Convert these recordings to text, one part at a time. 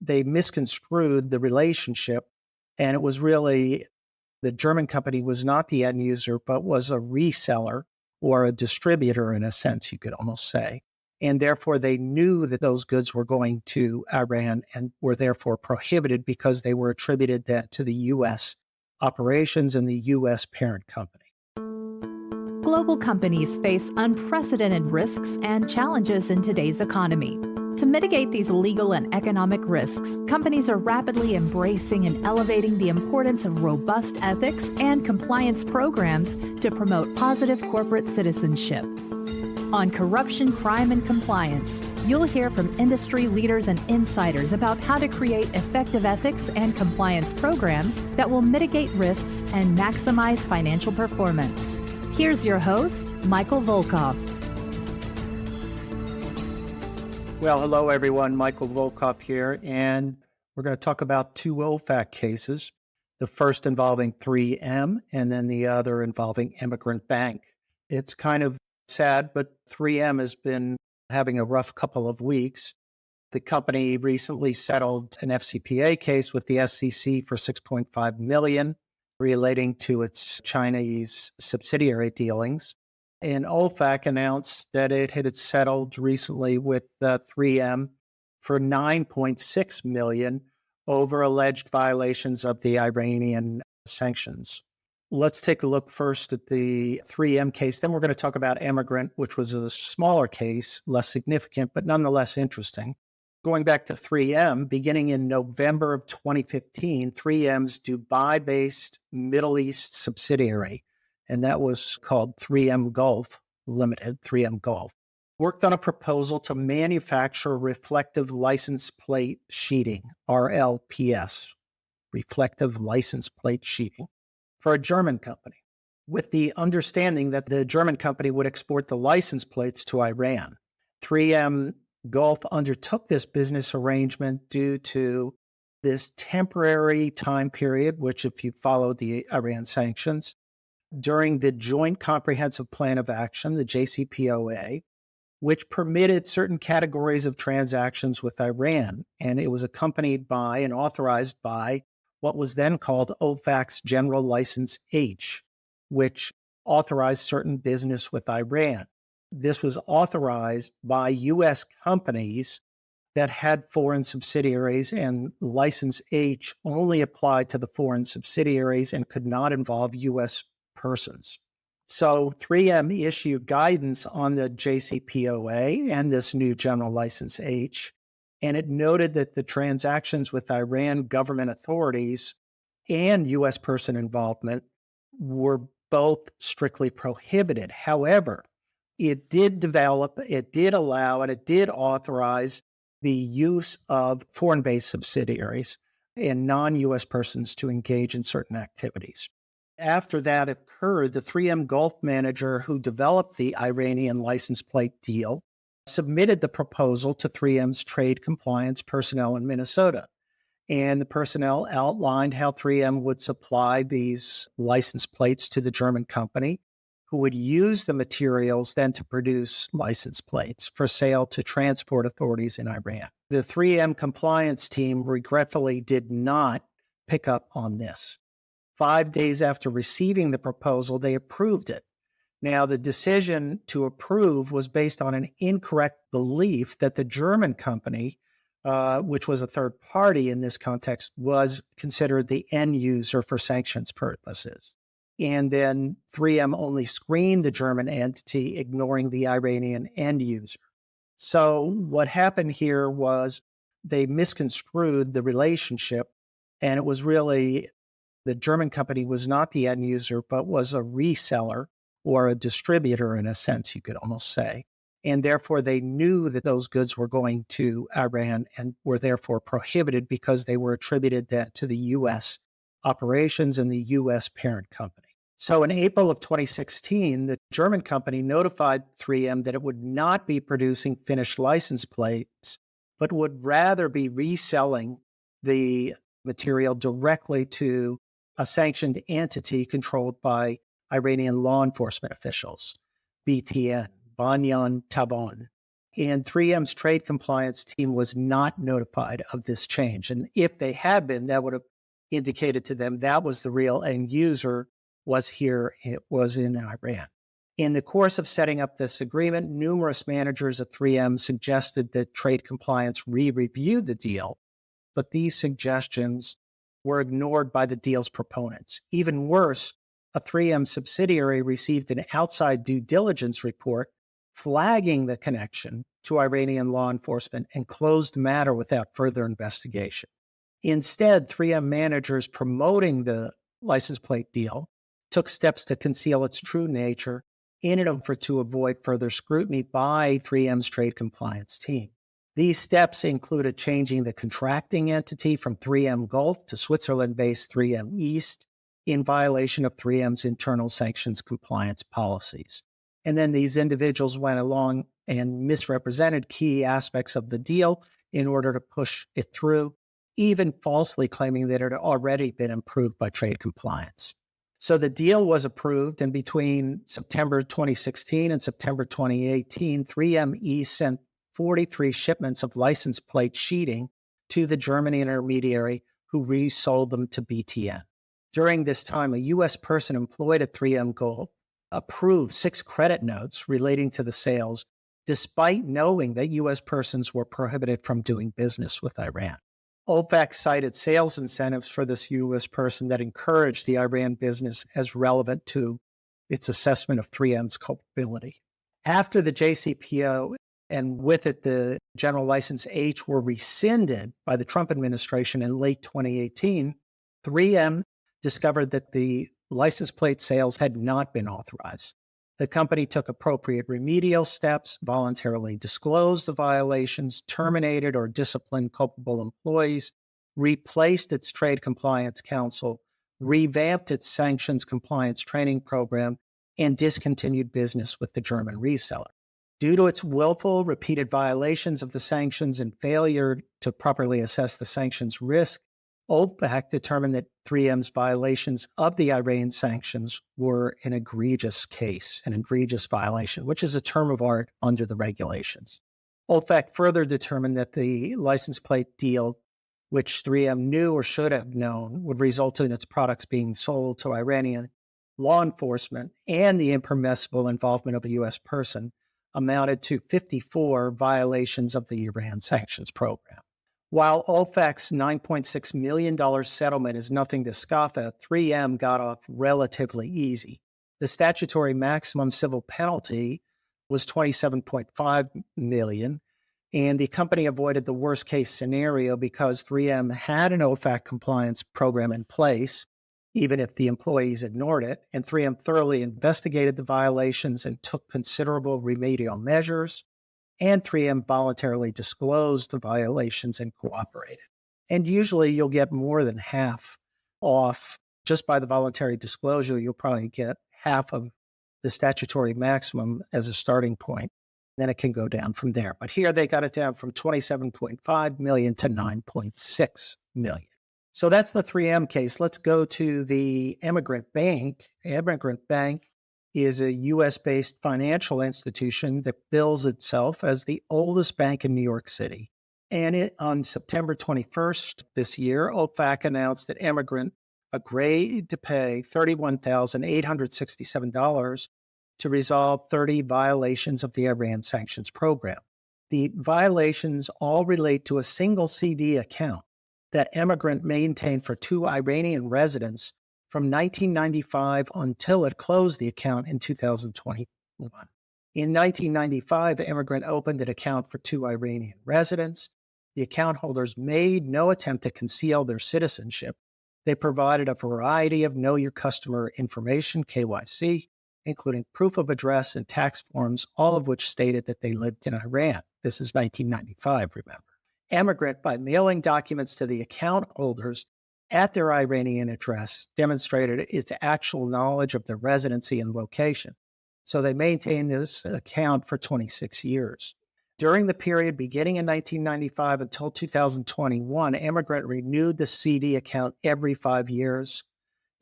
they misconstrued the relationship, and it was really the German company was not the end user, but was a reseller or a distributor in a sense, you could almost say. And therefore, they knew that those goods were going to Iran and were therefore prohibited because they were attributed to the U.S. operations and the U.S. parent company. Global companies face unprecedented risks and challenges in today's economy. To mitigate these legal and economic risks, companies are rapidly embracing and elevating the importance of robust ethics and compliance programs to promote positive corporate citizenship. On Corruption, Crime, and Compliance, you'll hear from industry leaders and insiders about how to create effective ethics and compliance programs that will mitigate risks and maximize financial performance. Here's your host, Michael Volkov. Well, hello, everyone. Michael Volkov here, and we're going to talk about two OFAC cases, the first involving 3M and then the other involving Emigrant Bank. It's kind of sad, but 3M has been having a rough couple of weeks. The company recently settled an FCPA case with the SEC for $6.5 million relating to its Chinese subsidiary dealings. And OFAC announced that it had settled recently with 3M for $9.6 million over alleged violations of the Iranian sanctions. Let's take a look first at the 3M case. Then we're going to talk about Emigrant, which was a smaller case, less significant, but nonetheless interesting. Going back to 3M, beginning in November of 2015, 3M's Dubai-based Middle East subsidiary, and that was called 3M Gulf Limited, 3M Gulf, worked on a proposal to manufacture reflective license plate sheeting, RLPS, reflective license plate sheeting, for a German company, with the understanding that the German company would export the license plates to Iran. 3M Gulf undertook this business arrangement due to this temporary time period, which if you follow the Iran sanctions, during the Joint Comprehensive Plan of Action, the JCPOA, which permitted certain categories of transactions with Iran. And it was accompanied by and authorized by what was then called OFAC's General License H, which authorized certain business with Iran. This was authorized by U.S. companies that had foreign subsidiaries, and License H only applied to the foreign subsidiaries and could not involve U.S. persons. So 3M issued guidance on the JCPOA and this new General License H, and it noted that the transactions with Iran government authorities and U.S. person involvement were both strictly prohibited. However, it did develop, it did allow, and it did authorize the use of foreign-based subsidiaries and non-U.S. persons to engage in certain activities. After that occurred, the 3M Gulf manager who developed the Iranian license plate deal submitted the proposal to 3M's trade compliance personnel in Minnesota. And the personnel outlined how 3M would supply these license plates to the German company, who would use the materials then to produce license plates for sale to transport authorities in Iran. The 3M compliance team regretfully did not pick up on this. 5 days after receiving the proposal, they approved it. Now, the decision to approve was based on an incorrect belief that the German company, which was a third party in this context, was considered the end user for sanctions purposes. And then 3M only screened the German entity, ignoring the Iranian end user. So what happened here was they misconstrued the relationship, and it was really the German company was not the end user, but was a reseller or a distributor in a sense, you could almost say. And therefore, they knew that those goods were going to Iran and were therefore prohibited because they were attributed to the U.S. operations and the U.S. parent company. So in April of 2016, the German company notified 3M that it would not be producing finished license plates, but would rather be reselling the material directly to a sanctioned entity controlled by Iranian law enforcement officials, BTN, Banyan Tabon. And 3M's trade compliance team was not notified of this change. And if they had been, that would have indicated to them that was the real end user was here, it was in Iran. In the course of setting up this agreement, numerous managers at 3M suggested that trade compliance re-review the deal, but these suggestions were ignored by the deal's proponents. Even worse, a 3M subsidiary received an outside due diligence report flagging the connection to Iranian law enforcement and closed the matter without further investigation. Instead, 3M managers promoting the license plate deal took steps to conceal its true nature in an effort to avoid further scrutiny by 3M's trade compliance team. These steps included changing the contracting entity from 3M Gulf to Switzerland-based 3M East in violation of 3M's internal sanctions compliance policies. And then these individuals went along and misrepresented key aspects of the deal in order to push it through, even falsely claiming that it had already been approved by trade compliance. So the deal was approved, and between September 2016 and September 2018, 3M East sent 43 shipments of license plate sheeting to the German intermediary who resold them to BTN. During this time, a U.S. person employed at 3M Gulf approved 6 credit notes relating to the sales, despite knowing that U.S. persons were prohibited from doing business with Iran. OFAC cited sales incentives for this U.S. person that encouraged the Iran business as relevant to its assessment of 3M's culpability. After the JCPO and with it the General License H were rescinded by the Trump administration in late 2018, 3M discovered that the license plate sales had not been authorized. The company took appropriate remedial steps, voluntarily disclosed the violations, terminated or disciplined culpable employees, replaced its trade compliance counsel, revamped its sanctions compliance training program, and discontinued business with the German reseller. Due to its willful, repeated violations of the sanctions and failure to properly assess the sanctions risk, OFAC determined that 3M's violations of the Iran sanctions were an egregious case, an egregious violation, which is a term of art under the regulations. OFAC further determined that the license plate deal, which 3M knew or should have known, would result in its products being sold to Iranian law enforcement and the impermissible involvement of a U.S. person, amounted to 54 violations of the Iran sanctions program. While OFAC's $9.6 million settlement is nothing to scoff at, 3M got off relatively easy. The statutory maximum civil penalty was $27.5 million, and the company avoided the worst case scenario because 3M had an OFAC compliance program in place, even if the employees ignored it, and 3M thoroughly investigated the violations and took considerable remedial measures, and 3M voluntarily disclosed the violations and cooperated. And usually you'll get more than half off just by the voluntary disclosure. You'll probably get half of the statutory maximum as a starting point. Then it can go down from there. But here they got it down from $27.5 million to $9.6 million. So that's the 3M case. Let's go to the Emigrant Bank. Emigrant Bank is a U.S.-based financial institution that bills itself as the oldest bank in New York City. And on September 21st this year, OFAC announced that Emigrant agreed to pay $31,867 to resolve 30 violations of the Iran sanctions program. The violations all relate to a single CD account that Emigrant maintained for 2 Iranian residents from 1995 until it closed the account in 2021. In 1995, Emigrant opened an account for 2 Iranian residents. The account holders made no attempt to conceal their citizenship. They provided a variety of Know Your Customer information, KYC, including proof of address and tax forms, all of which stated that they lived in Iran. This is 1995, remember. Emigrant, by mailing documents to the account holders at their Iranian address, demonstrated its actual knowledge of their residency and location. So they maintained this account for 26 years. During the period beginning in 1995 until 2021, Emigrant renewed the CD account every 5 years.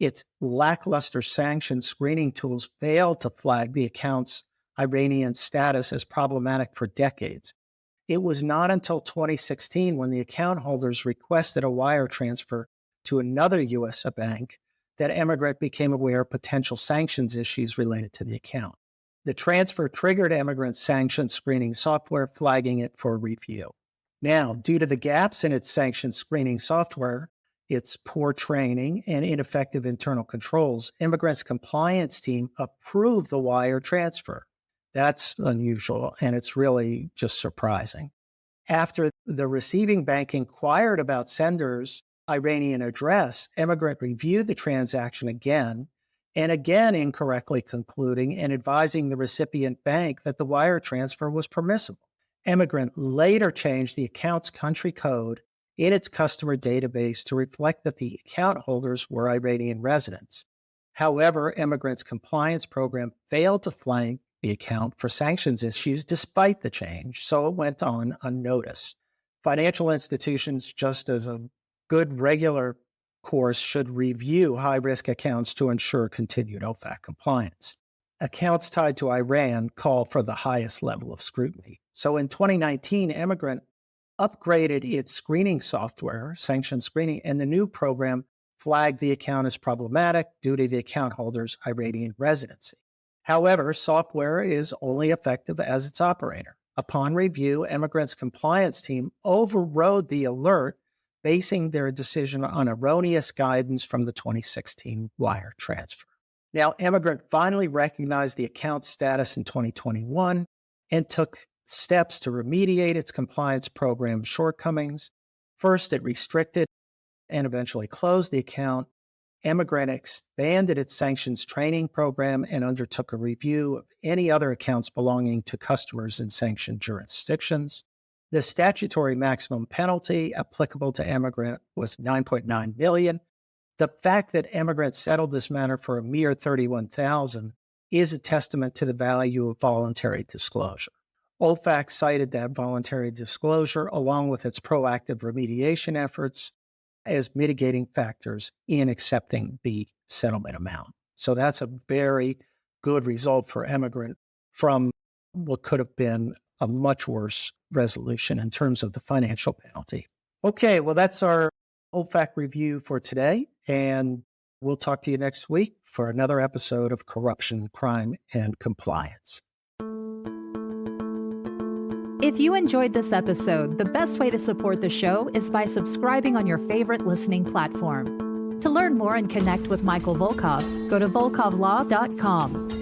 Its lackluster sanction screening tools failed to flag the account's Iranian status as problematic for decades. It was not until 2016 when the account holders requested a wire transfer to another U.S. bank that Emigrant became aware of potential sanctions issues related to the account. The transfer triggered Emigrant's sanctions screening software, flagging it for review. Now, due to the gaps in its sanctions screening software, its poor training, and ineffective internal controls, Emigrant's compliance team approved the wire transfer. That's unusual, and it's really just surprising. After the receiving bank inquired about sender's Iranian address, Emigrant reviewed the transaction again and again incorrectly concluding and advising the recipient bank that the wire transfer was permissible. Emigrant later changed the account's country code in its customer database to reflect that the account holders were Iranian residents. However, Emigrant's compliance program failed to flag the account for sanctions issues despite the change, so it went on unnoticed. Financial institutions, just as a good regular course, should review high-risk accounts to ensure continued OFAC compliance. Accounts tied to Iran call for the highest level of scrutiny. So in 2019, Emigrant upgraded its screening software, sanction screening, and the new program flagged the account as problematic due to the account holder's Iranian residency. However, software is only effective as its operator. Upon review, Emigrant's compliance team overrode the alert, basing their decision on erroneous guidance from the 2016 wire transfer. Now, Emigrant finally recognized the account status in 2021 and took steps to remediate its compliance program shortcomings. First, it restricted and eventually closed the account. Emigrant expanded its sanctions training program and undertook a review of any other accounts belonging to customers in sanctioned jurisdictions. The statutory maximum penalty applicable to Emigrant was $9.9 million. The fact that Emigrant settled this matter for a mere $31,000 is a testament to the value of voluntary disclosure. OFAC cited that voluntary disclosure, along with its proactive remediation efforts, as mitigating factors in accepting the settlement amount. So that's a very good result for Emigrant from what could have been a much worse resolution in terms of the financial penalty. Okay, well, that's our OFAC review for today, and we'll talk to you next week for another episode of Corruption, Crime, and Compliance. If you enjoyed this episode, the best way to support the show is by subscribing on your favorite listening platform. To learn more and connect with Michael Volkov, go to volkovlaw.com.